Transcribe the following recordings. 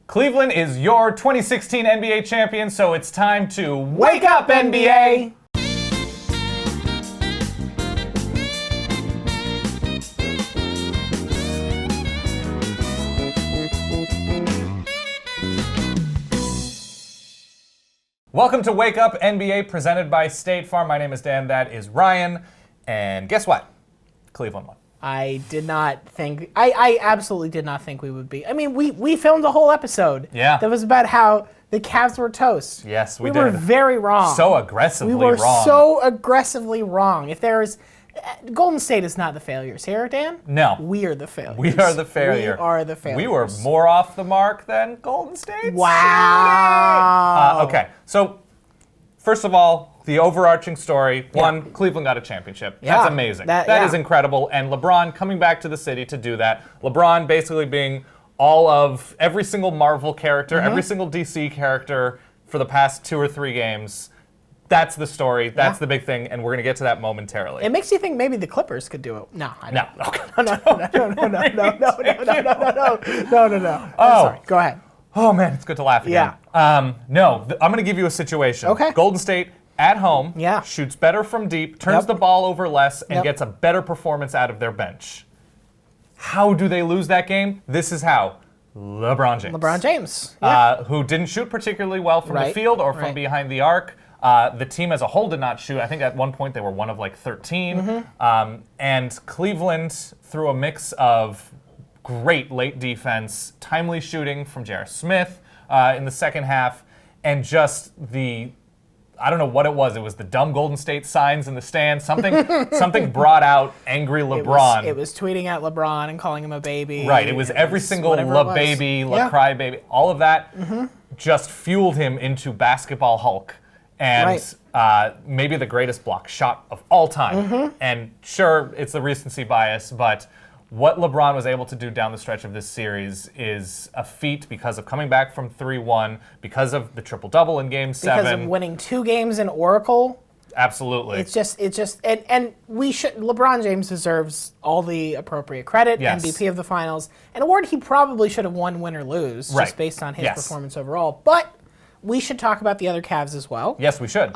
Cleveland is your 2016 NBA champion, so it's time to wake up, NBA! Welcome to Wake Up NBA, presented by State Farm. My name is Dan, that is Ryan, and guess what? Cleveland won. I absolutely did not think we would be. I mean, we filmed a whole episode that was about how the Cavs were toast. Yes, we did. We were very wrong. So aggressively wrong. We were so aggressively wrong. If there is... Golden State is not the failures here, Dan. No. We are the failures. We are the failure. We are the failures. We were more off the mark than Golden State. Wow. Okay, so first of all, the overarching story, one, Cleveland got a championship. Yeah. That's amazing. That is incredible. And LeBron coming back to the city to do that. LeBron basically being all of every single Marvel character, every single DC character for the past 2 or 3 games. That's the story. That's the big thing, and we're going to get to that momentarily. It makes you think maybe the Clippers could do it. No, I don't. No. No. I'm sorry. Go ahead. Oh, man, it's good to laugh again. No, I'm going to give you a situation. Okay. Golden State at home shoots better from deep, turns the ball over less, and gets a better performance out of their bench. How do they lose that game? This is how. LeBron James. Who didn't shoot particularly well from the field or from behind the arc. The team as a whole did not shoot. I think at one point they were one of like 13. And Cleveland, through a mix of great late defense, timely shooting from J.R. Smith in the second half, and just I don't know what it was. It was the dumb Golden State signs in the stands. Something brought out angry LeBron. It was tweeting at LeBron and calling him a baby. Right. It was every single baby, cry baby, all of that just fueled him into basketball Hulk. And maybe the greatest block shot of all time. And sure, it's the recency bias, but what LeBron was able to do down the stretch of this series is a feat because of coming back from 3-1, because of the triple-double in Game 7. Because of winning 2 games in Oracle. Absolutely. It's just, and LeBron James deserves all the appropriate credit, MVP of the finals, an award he probably should have won, win or lose, just based on his performance overall. But we should talk about the other Cavs as well. Yes, we should.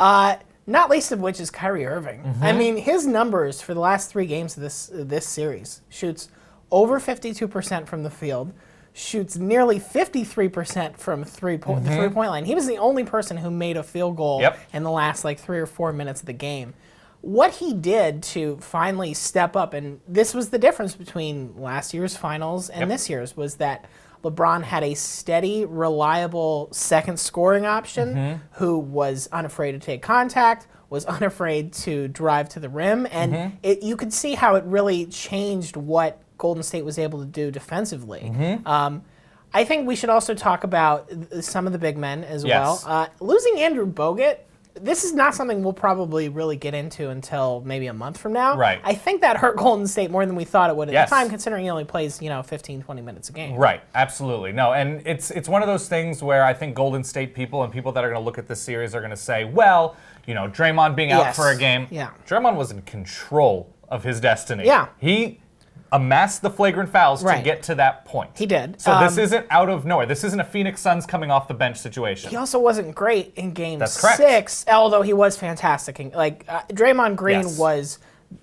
Not least of which is Kyrie Irving. I mean, his numbers for the last 3 games of this series: shoots over 52% from the field, shoots nearly 53% from the three-point line. He was the only person who made a field goal in the last 3 or 4 minutes of the game. What he did to finally step up, and this was the difference between last year's finals and this year's, was that LeBron had a steady, reliable second scoring option who was unafraid to take contact, was unafraid to drive to the rim, and you could see how it really changed what Golden State was able to do defensively. I think we should also talk about some of the big men as well. Losing Andrew Bogut, this is not something we'll probably really get into until maybe a month from now. Right. I think that hurt Golden State more than we thought it would at the time, considering he only plays 15, 20 minutes a game. Right, absolutely. No, and it's one of those things where I think Golden State people and people that are going to look at this series are going to say, well, Draymond being out for a game. Draymond was in control of his destiny. He amassed the flagrant fouls to get to that point. He did. So this isn't out of nowhere. This isn't a Phoenix Suns coming off the bench situation. He also wasn't great in Game 6, although he was fantastic. Draymond Green was,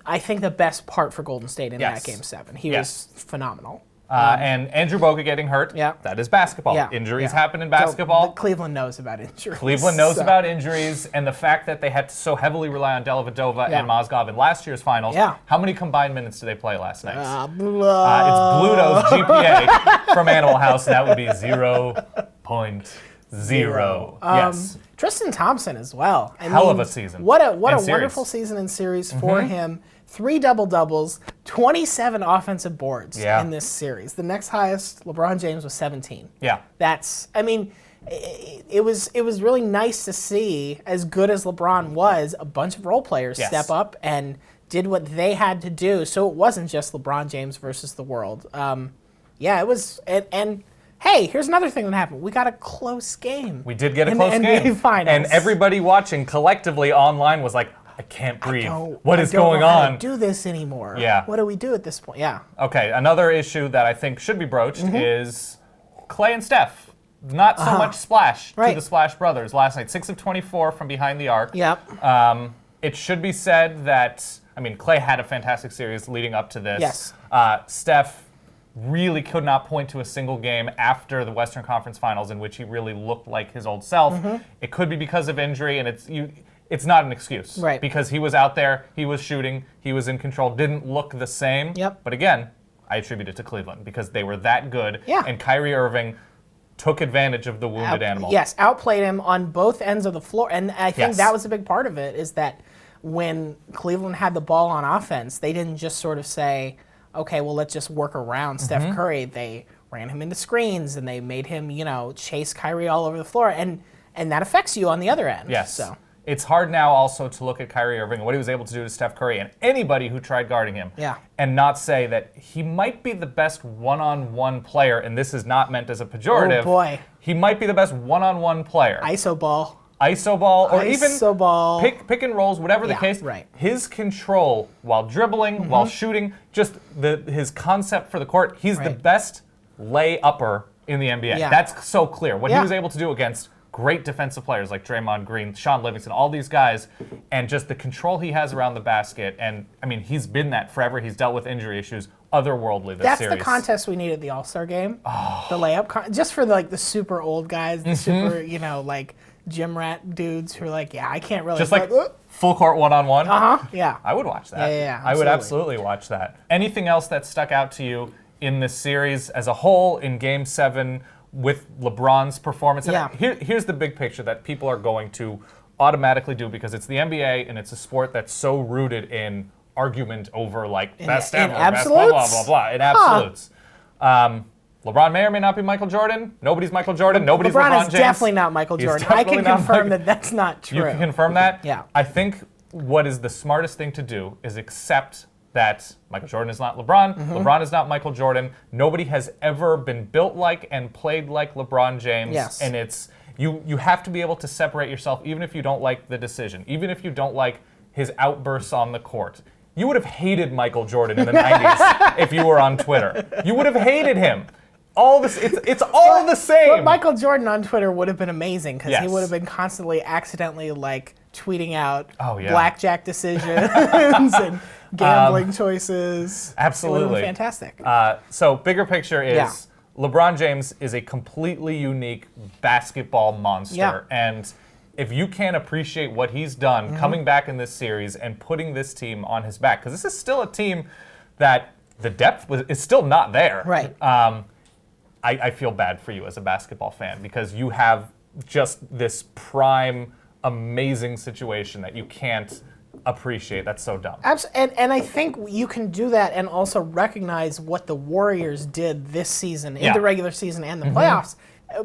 I think, the best part for Golden State in that Game 7. He was phenomenal. And Andrew Bogut getting hurt, that is basketball. Injuries happen in basketball. So Cleveland knows about injuries. Cleveland knows about injuries, and the fact that they had to so heavily rely on Dellavedova and Mozgov in last year's finals. How many combined minutes did they play last night? It's Bluto's GPA from Animal House. That would be 0.0. Yes. Tristan Thompson as well. Hell of a season. What a wonderful season in series for him. 3 double-doubles, 27 offensive boards in this series. The next highest, LeBron James, was 17. It was really nice to see, as good as LeBron was, a bunch of role players step up and did what they had to do. So it wasn't just LeBron James versus the world. It was, and hey, here's another thing that happened. We got a close game. We did get a close game. In the NBA Finals. And everybody watching collectively online was like, I can't breathe. What is going on? I don't do this anymore. What do we do at this point? Okay, another issue that I think should be broached is Clay and Steph. not so much splash to the Splash Brothers last night. 6 of 24 from behind the arc. Yep. It should be said that, I mean, Klay had a fantastic series leading up to this. Yes. Steph really could not point to a single game after the Western Conference Finals in which he really looked like his old self. It could be because of injury, and it's not an excuse. Right. Because he was out there, he was shooting, he was in control, didn't look the same. Yep. But again, I attribute it to Cleveland because they were that good. Yeah. And Kyrie Irving took advantage of the wounded animal. Yes, outplayed him on both ends of the floor. And I think that was a big part of it, is that when Cleveland had the ball on offense, they didn't just sort of say, okay, well, let's just work around Steph Curry. They ran him into screens, and they made him, chase Kyrie all over the floor. And that affects you on the other end. Yes. So. It's hard now also to look at Kyrie Irving and what he was able to do to Steph Curry and anybody who tried guarding him and not say that he might be the best one-on-one player, and this is not meant as a pejorative. Oh, boy. He might be the best one-on-one player. ISO ball. Or even ball. pick and rolls, whatever the case. Right. His control while dribbling, while shooting, just his concept for the court, he's the best lay-upper in the NBA. Yeah. That's so clear. What he was able to do against great defensive players like Draymond Green, Sean Livingston, all these guys, and just the control he has around the basket. And, I mean, he's been that forever. He's dealt with injury issues, otherworldly this series. That's the contest we need at the All-Star game. The layup just for the super old guys, the super, gym rat dudes who are like, I can't really. Just full court one-on-one? Yeah. I would watch that. Yeah, I would absolutely watch that. Anything else that stuck out to you in this series as a whole in Game 7 with LeBron's performance? And here's the big picture that people are going to automatically do because it's the NBA and it's a sport that's so rooted in argument over best ever, best blah, blah, blah, blah, in absolutes. LeBron may or may not be Michael Jordan. Nobody's Michael Jordan. Nobody's LeBron James. LeBron is definitely not Michael Jordan. I can confirm that that's not true. You can confirm that? Yeah. I think what is the smartest thing to do is accept that Michael Jordan is not LeBron. LeBron is not Michael Jordan. Nobody has ever been built like and played like LeBron James. Yes. And it's you have to be able to separate yourself even if you don't like the decision, even if you don't like his outbursts on the court. You would have hated Michael Jordan in the 90s if you were on Twitter. You would have hated him. All this, it's all the same. But Michael Jordan on Twitter would have been amazing because he would have been constantly accidentally tweeting out blackjack decisions and gambling choices. Absolutely. It would have been fantastic. So bigger picture is LeBron James is a completely unique basketball monster. Yeah. And if you can't appreciate what he's done coming back in this series and putting this team on his back, because this is still a team that the depth is still not there. Right. I feel bad for you as a basketball fan because you have just this prime, amazing situation that you can't appreciate. That's so dumb. And I think you can do that and also recognize what the Warriors did this season, in the regular season and the playoffs.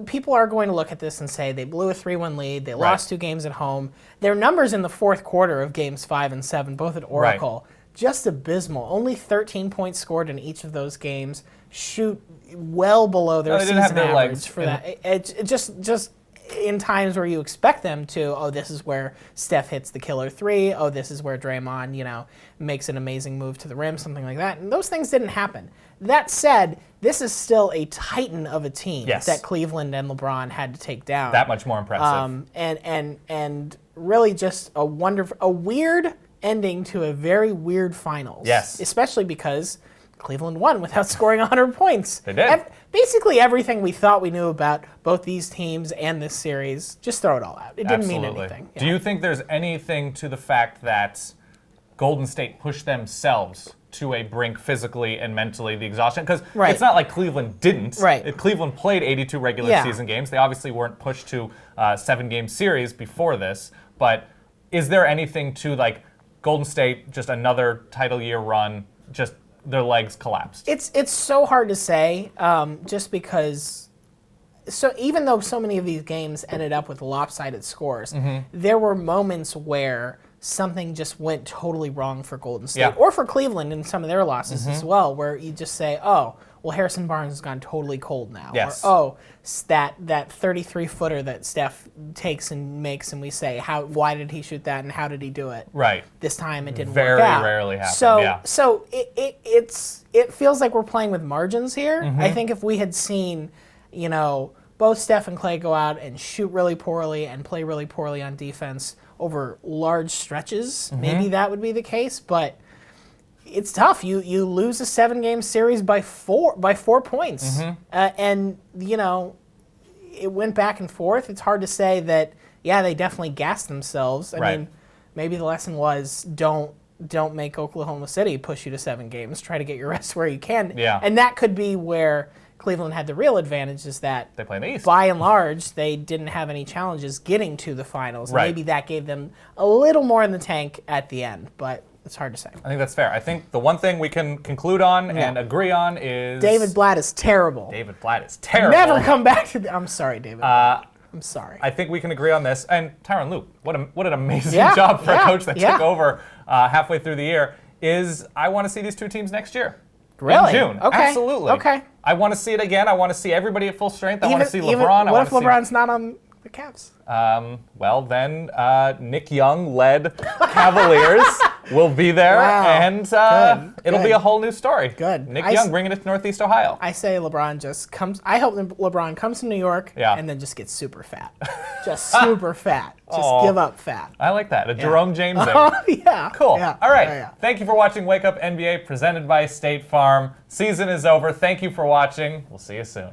People are going to look at this and say they blew a 3-1 lead, they lost 2 games at home. Their numbers in the fourth quarter of games 5 and 7, both at Oracle, just abysmal. Only 13 points scored in each of those games. Shoot well below their season average for that. It just in times where you expect them to, this is where Steph hits the killer 3. This is where Draymond, makes an amazing move to the rim, something like that. And those things didn't happen. That said, this is still a titan of a team that Cleveland and LeBron had to take down. That much more impressive. And really just a weird ending to a very weird finals. Yes. Especially because Cleveland won without scoring 100 points. They did. Basically everything we thought we knew about both these teams and this series, just throw it all out. It didn't mean anything. Do you think there's anything to the fact that Golden State pushed themselves to a brink physically and mentally, the exhaustion? Because it's not like Cleveland didn't. Right. Cleveland played 82 regular season games. They obviously weren't pushed to a 7-game series before this. But is there anything to Golden State, just another title year run, just their legs collapsed? It's so hard to say, just because. So even though so many of these games ended up with lopsided scores, there were moments where something just went totally wrong for Golden State or for Cleveland in some of their losses as well, where you just say, Harrison Barnes has gone totally cold now. Yes. Or, that 33-footer that Steph takes and makes, and we say, why did he shoot that and how did he do it? Right. This time it didn't Very work out. rarely happens. So it feels like we're playing with margins here. I think if we had seen, both Steph and Klay go out and shoot really poorly and play really poorly on defense over large stretches, maybe that would be the case. But it's tough. You lose a 7-game series by 4 points, and it went back and forth. It's hard to say that. Yeah, they definitely gassed themselves. I mean, maybe the lesson was don't make Oklahoma City push you to 7 games. Try to get your rest where you can. Yeah. And that could be where Cleveland had the real advantage, is that they play in the East. By and large, they didn't have any challenges getting to the finals. Right. Maybe that gave them a little more in the tank at the end, but it's hard to say. I think that's fair. I think the one thing we can conclude on and agree on is David Blatt is terrible. David Blatt is terrible. Never come back to I'm sorry, David. I'm sorry. I think we can agree on this. And Tyronn Lue, what an amazing job for a coach that took over halfway through the year. I want to see these two teams next year. Really? In June. Okay. Absolutely. Okay. I want to see it again. I want to see everybody at full strength. I want to see LeBron. What if LeBron's not on the Cavs? Well, then Nick Young-led Cavaliers will be there, and it'll be a whole new story. Good. Nick Young bringing it to Northeast Ohio. I say LeBron just comes. I hope LeBron comes to New York and then just gets super fat. Just super fat. Just give up fat. I like that. A Jerome James. Yeah. Cool. Yeah. All right. Thank you for watching Wake Up NBA, presented by State Farm. Season is over. Thank you for watching. We'll see you soon.